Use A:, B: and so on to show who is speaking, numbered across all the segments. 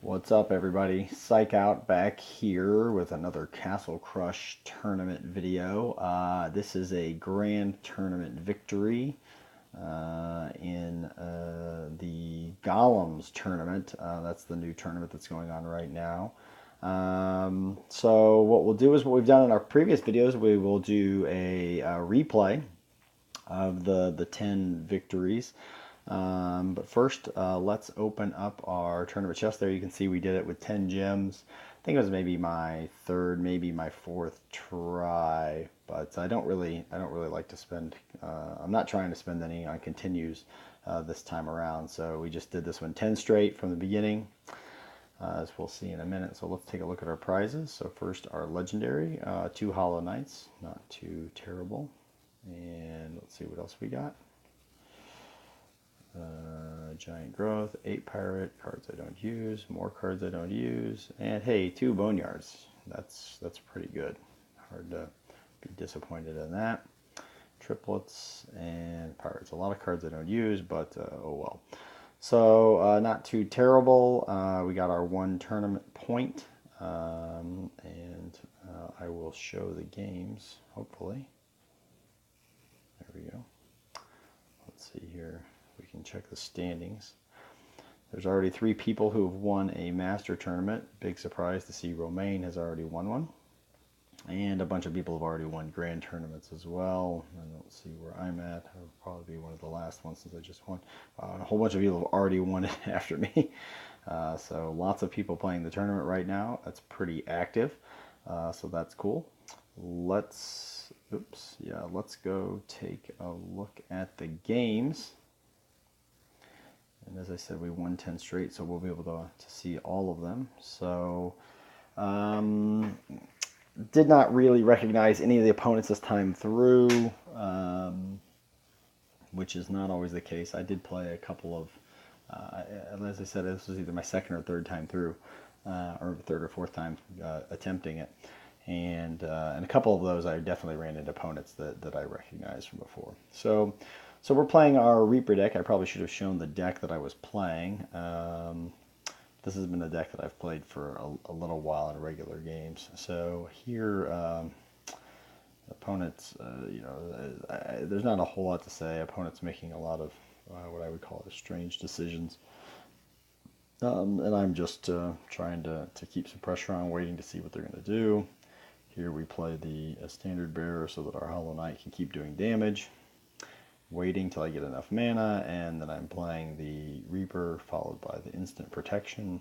A: What's up, everybody? Psych Out back here with another Castle Crush tournament video. This is a Grand Tournament victory in the Golems Tournament. That's the new tournament that's going on right now. So what we'll do is what we've done in our previous videos. We will do a replay of the 10 victories. But first, let's open up our tournament chest. There you can see we did it with 10 gems. I think it was maybe my third, maybe my fourth try. But I don't really like to spend. I'm not trying to spend any on continues this time around. So we just did this one 10 straight from the beginning, as we'll see in a minute. So let's take a look at our prizes. So first, our legendary, 2 Hollow Knights, not too terrible. And let's see what else we got. Giant Growth, 8 Pirate, cards I don't use, more cards I don't use, and hey, 2 Boneyards. That's pretty good. Hard to be disappointed in that. Triplets and Pirates. A lot of cards I don't use, but oh well. So not too terrible. We got our 1 tournament point, and I will show the games, hopefully. There we go. Let's see here. We can check the standings. There's already 3 people who have won a master tournament. Big surprise to see Romaine has already won one. And a bunch of people have already won grand tournaments as well. I don't see where I'm at. I'll probably be one of the last ones since I just won. A whole bunch of people have already won it after me. So lots of people playing the tournament right now. That's pretty active. So that's cool. Let's go take a look at the games. And as I said, we won 10 straight, so we'll be able to see all of them. So, did not really recognize any of the opponents this time through, which is not always the case. I did play a couple of, as I said, this was either my second or third time through, or third or fourth time attempting it. And a couple of those I definitely ran into opponents that I recognized from before. So we're playing our Reaper deck. I probably should have shown the deck that I was playing. This has been a deck that I've played for a little while in regular games. So here, opponents, there's not a whole lot to say. Opponents making a lot of what I would call strange decisions. And I'm just trying to keep some pressure on, waiting to see what they're going to do. Here we play the standard bearer so that our Hollow Knight can keep doing damage. Waiting till I get enough mana, and then I'm playing the Reaper followed by the instant protection,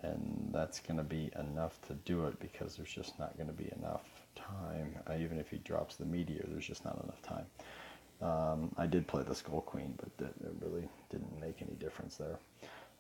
A: and that's going to be enough to do it because there's just not going to be enough time. Even if he drops the meteor, there's just not enough time. I did play the Skull Queen, but it really didn't make any difference there.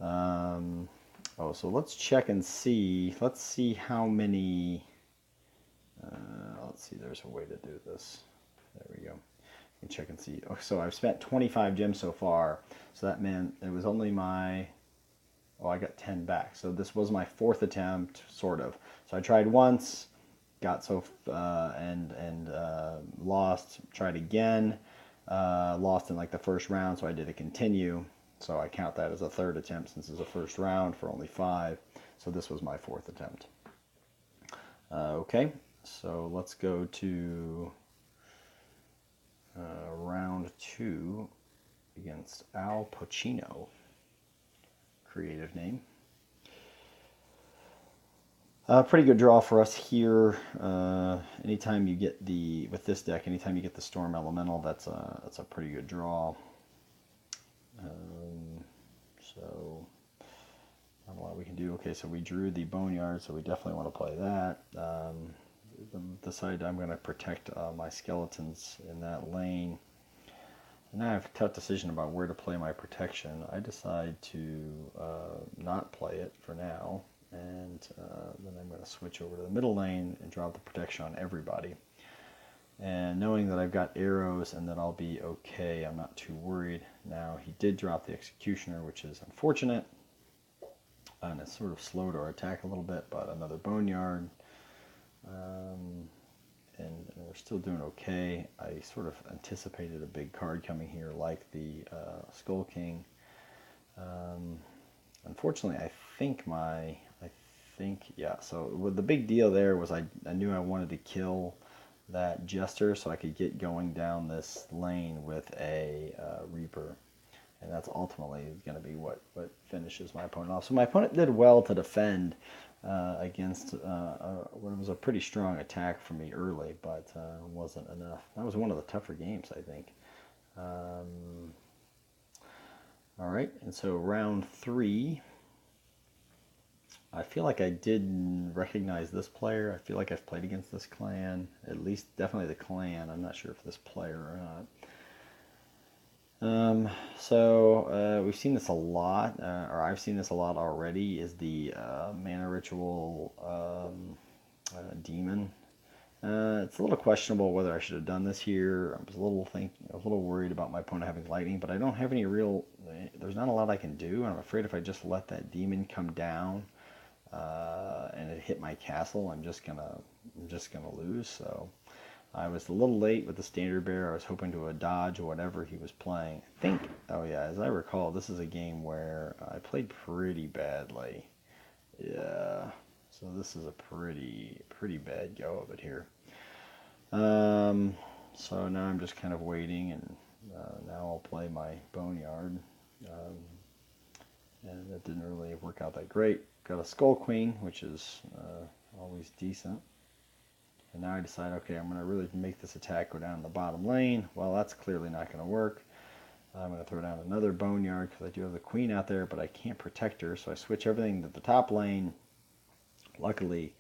A: So let's check and see. Let's see how many. Let's see, there's a way to do this. There we go. You can check and see. So I've spent 25 gems so far. So that meant it was only my, I got 10 back. So this was my 4th attempt, sort of. So I tried once, got lost. Tried again, lost in like the first round. So I did a continue. So I count that as a 3rd attempt since it's a first round for only 5. So this was my 4th attempt. Okay. So let's go to round 2 against Al Pacino. Creative name. Pretty good draw for us here. Anytime you get with this deck, anytime you get the Storm Elemental, that's a pretty good draw. So not a lot we can do. Okay, so we drew the Boneyard, so we definitely want to play that. Decided I'm going to protect my skeletons in that lane. And now I have a tough decision about where to play my protection. I decide to not play it for now, and then I'm going to switch over to the middle lane and drop the protection on everybody. And knowing that I've got arrows and that I'll be okay, I'm not too worried. Now, he did drop the Executioner, which is unfortunate, and it's sort of slowed our attack a little bit, but another Boneyard. And we're still doing okay. I sort of anticipated a big card coming here like the Skull King. Unfortunately, I yeah. So the big deal there was I knew I wanted to kill that Jester so I could get going down this lane with a Reaper. And that's ultimately going to be what finishes my opponent off. So my opponent did well to defend against what was a pretty strong attack for me early, but wasn't enough. That was one of the tougher games, I think. All right, and so round 3. I feel like I did recognize this player. I feel like I've played against this clan, at least definitely the clan. I'm not sure if this player or not. We've seen this a lot, or I've seen this a lot already, is the mana ritual demon. It's a little questionable whether I should have done this here. I was a little worried about my opponent having lightning, but I don't have any real, there's not a lot I can do, and I'm afraid if I just let that demon come down and it hit my castle, I'm just gonna lose. So I was a little late with the standard bearer. I was hoping to dodge whatever he was playing. I think, oh yeah, as I recall, this is a game where I played pretty badly. Yeah, so this is a pretty bad go of it here. So now I'm just kind of waiting, and now I'll play my Boneyard. And that didn't really work out that great. Got a Skull Queen, which is always decent. And now I decide, okay, I'm going to really make this attack go down the bottom lane. Well, that's clearly not going to work. I'm going to throw down another Boneyard because I do have the Queen out there, but I can't protect her. So I switch everything to the top lane. Luckily,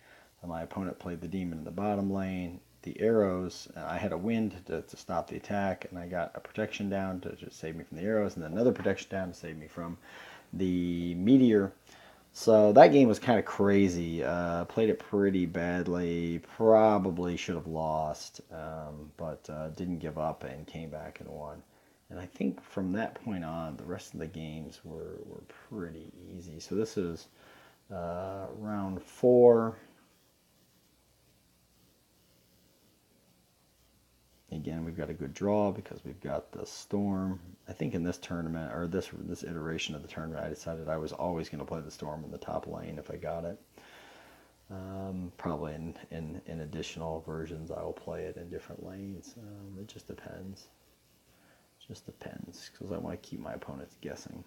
A: my opponent played the Demon in the bottom lane. The arrows, I had a wind to stop the attack, and I got a protection down to just save me from the arrows, and then another protection down to save me from the meteor. So that game was kind of crazy. Played it pretty badly. Probably should have lost, but didn't give up and came back and won. And I think from that point on, the rest of the games were pretty easy. So this is round 4. Again, we've got a good draw because we've got the Storm. I think in this tournament, or this iteration of the tournament, I decided I was always going to play the Storm in the top lane if I got it. Probably in additional versions, I will play it in different lanes. It just depends. Just depends, because I want to keep my opponents guessing.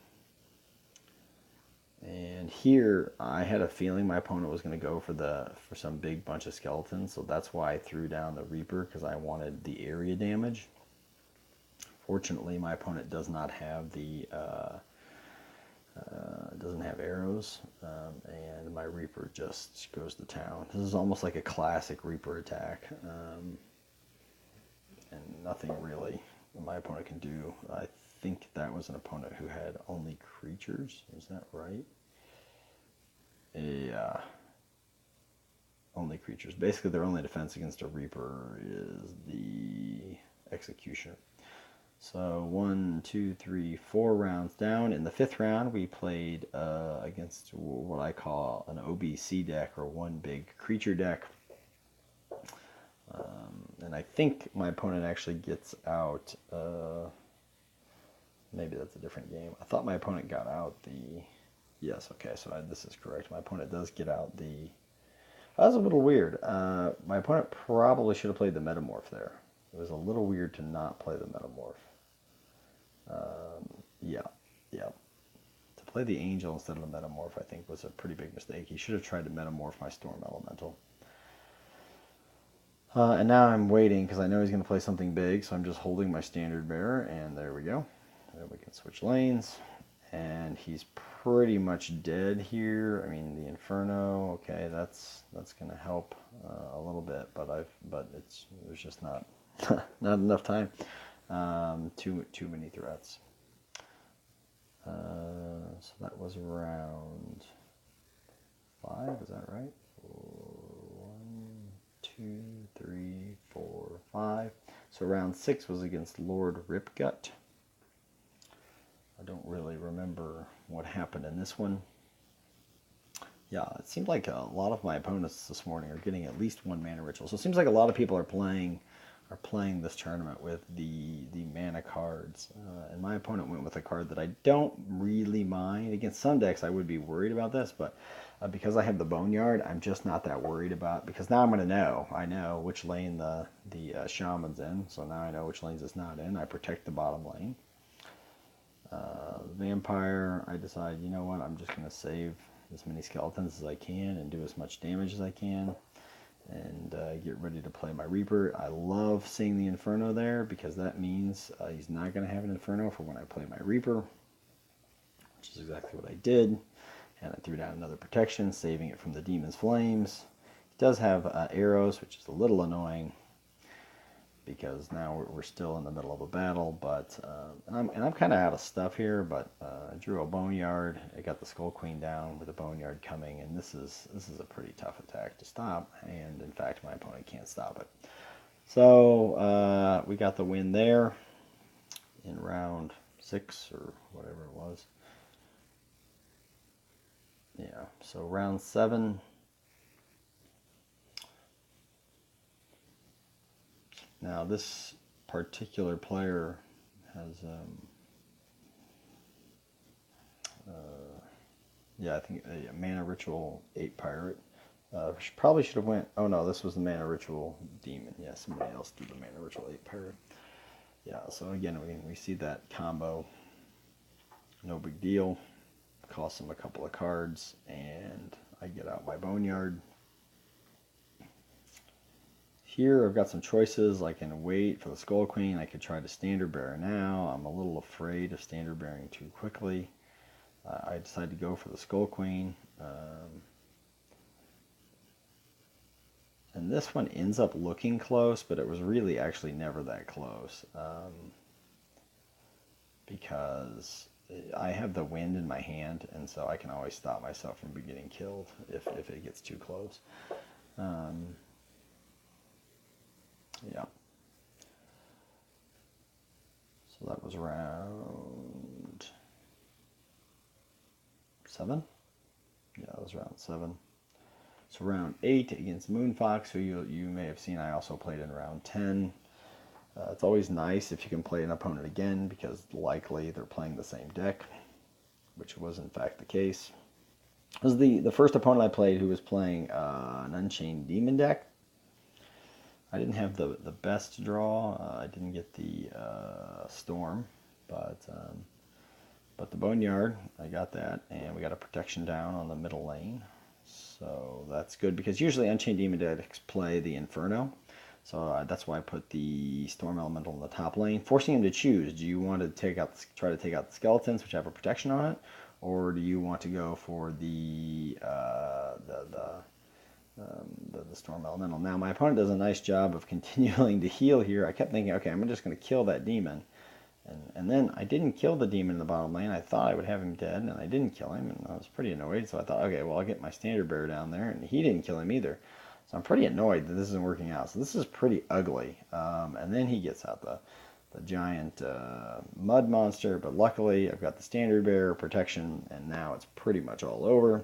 A: And here, I had a feeling my opponent was going to go for some big bunch of skeletons, so that's why I threw down the Reaper, because I wanted the area damage. Fortunately, my opponent does not have doesn't have arrows, and my Reaper just goes to town. This is almost like a classic Reaper attack, and nothing really my opponent can do. I think that was an opponent who had only creatures. Is that right? Yeah. Only creatures. Basically, their only defense against a Reaper is the Executioner. So 1, 2, 3, 4 rounds down. In the 5th round, we played against what I call an OBC deck, or one big creature deck. And I think my opponent actually gets out. Maybe that's a different game. I thought my opponent got out the... Yes, okay, so this is correct. My opponent does get out the... That was a little weird. My opponent probably should have played the Metamorph there. It was a little weird to not play the Metamorph. Yeah. To play the Angel instead of the Metamorph, I think, was a pretty big mistake. He should have tried to Metamorph my Storm Elemental. And now I'm waiting, because I know he's going to play something big, so I'm just holding my standard bearer, and there we go. Then we can switch lanes, and he's pretty much dead here. I mean, the Inferno, okay, that's going to help a little bit, but there's just not not enough time. Too many threats. So that was round 5, is that right? 1, 2, 3, 4, 5. So round 6 was against Lord Ripgut. I don't really remember what happened in this one. Yeah, it seemed like a lot of my opponents this morning are getting at least 1 mana ritual. So it seems like a lot of people are playing are playing this tournament with the mana cards. And my opponent went with a card that I don't really mind. Against some decks I would be worried about this, but because I have the Boneyard, I'm just not that worried about, because now I'm going to know. I know which lane the Shaman's in, so now I know which lanes it's not in. I protect the bottom lane. Vampire, I decide, you know what, I'm just going to save as many skeletons as I can and do as much damage as I can, and get ready to play my Reaper. I love seeing the Inferno there, because that means he's not going to have an Inferno for when I play my Reaper, which is exactly what I did. And I threw down another protection, saving it from the Demon's Flames. It does have arrows, which is a little annoying, because now we're still in the middle of a battle. But I'm kind of out of stuff here. But I drew a Boneyard. I got the Skull Queen down with the Boneyard coming, and this is a pretty tough attack to stop. And in fact, my opponent can't stop it. So we got the win there in round 6 or whatever it was. Yeah, so round 7. Now this particular player has, yeah, I think a Mana Ritual 8 Pirate. Probably should have went, oh no, this was the Mana Ritual Demon. Yeah, somebody else did the Mana Ritual 8 Pirate. Yeah, so again, we see that combo. No big deal. Cost him a couple of cards, and I get out my Boneyard. Here I've got some choices. I can wait for the Skull Queen. I could try to Standard Bearer now. I'm a little afraid of Standard Bearing too quickly. I decided to go for the Skull Queen. And this one ends up looking close, but it was really actually never that close. Because I have the wind in my hand, and so I can always stop myself from getting killed if it gets too close. Yeah. So that was round 7. Yeah, that was round 7. So round 8 against Moonfox, who you may have seen I also played in round 10. It's always nice if you can play an opponent again, because likely they're playing the same deck, which was in fact the case. It was the first opponent I played who was playing an Unchained Demon deck. I didn't have the best draw. I didn't get the Storm, but the Boneyard, I got that, and we got a protection down on the middle lane. So that's good, because usually Unchained Demon decks play the Inferno. So that's why I put the Storm Elemental in the top lane, forcing him to choose. Do you want to try to take out the skeletons, which have a protection on it, or do you want to go for the Storm Elemental? Now my opponent does a nice job of continuing to heal here. I kept thinking, okay, I'm just going to kill that demon, and then I didn't kill the demon in the bottom lane. I thought I would have him dead, and I didn't kill him, and I was pretty annoyed. So I thought, okay, well, I'll get my Standard Bearer down there, and he didn't kill him either. So I'm pretty annoyed that this isn't working out. So this is pretty ugly. And then he gets out the giant mud monster, but luckily I've got the Standard Bearer protection, and now it's pretty much all over.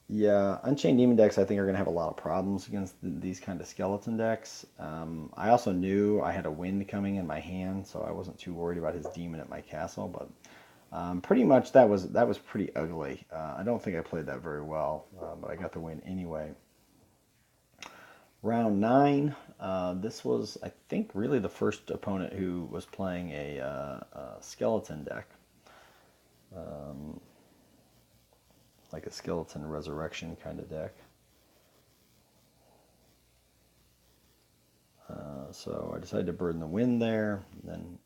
A: Yeah, Unchained Demon decks I think are going to have a lot of problems against these kind of skeleton decks. I also knew I had a wind coming in my hand, so I wasn't too worried about his demon at my castle, but pretty much that was pretty ugly. I don't think I played that very well, but I got the win anyway. Round 9, this was, I think, really the first opponent who was playing a skeleton deck. Like a skeleton resurrection kind of deck. So I decided to burn the wind there, and then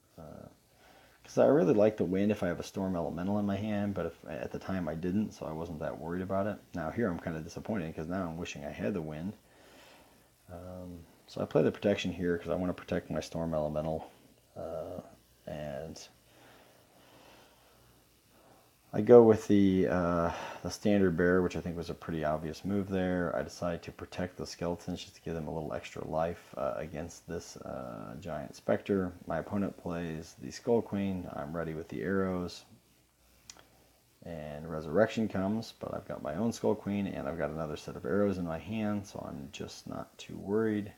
A: because I really like the wind if I have a Storm Elemental in my hand, but at the time I didn't, so I wasn't that worried about it. Now here I'm kind of disappointed, because now I'm wishing I had the wind. So I play the protection here because I want to protect my Storm Elemental, and I go with the Standard Bearer, which I think was a pretty obvious move there. I decide to protect the skeletons just to give them a little extra life against this giant specter. My opponent plays the Skull Queen. I'm ready with the arrows. And Resurrection comes, but I've got my own Skull Queen, and I've got another set of arrows in my hand, so I'm just not too worried.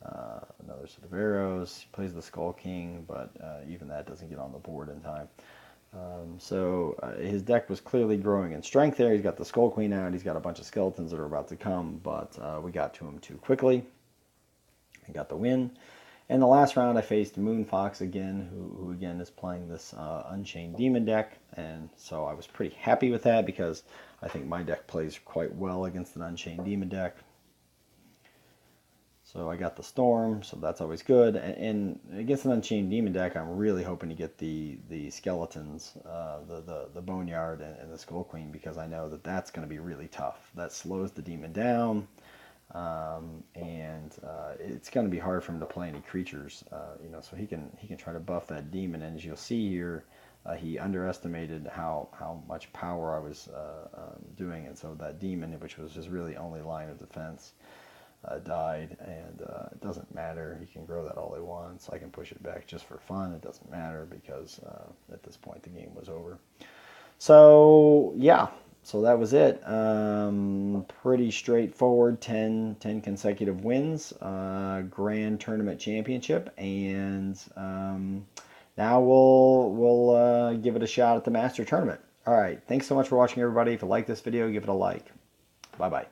A: Another set of arrows. He plays the Skull King, but even that doesn't get on the board in time. His deck was clearly growing in strength there. He's got the Skull Queen out. He's got a bunch of skeletons that are about to come, but we got to him too quickly and got the win. And the last round, I faced Moon Fox again, who again is playing this Unchained Demon deck, and so I was pretty happy with that because I think my deck plays quite well against an Unchained Demon deck. So I got the Storm, so that's always good. And against an Unchained Demon deck, I'm really hoping to get the skeletons, the Boneyard and the Skull Queen, because I know that that's going to be really tough. That slows the demon down, and it's going to be hard for him to play any creatures. So he can try to buff that demon. And as you'll see here, he underestimated how much power I was doing, and so that demon, which was his really only line of defense, died, and it doesn't matter. He can grow that all he wants. I can push it back just for fun. It doesn't matter because at this point the game was over. So yeah, so that was it. Pretty straightforward. 10 consecutive wins, Grand Tournament Championship, and now we'll give it a shot at the Master Tournament. All right, thanks so much for watching, everybody. If you like this video, give it a like. Bye bye.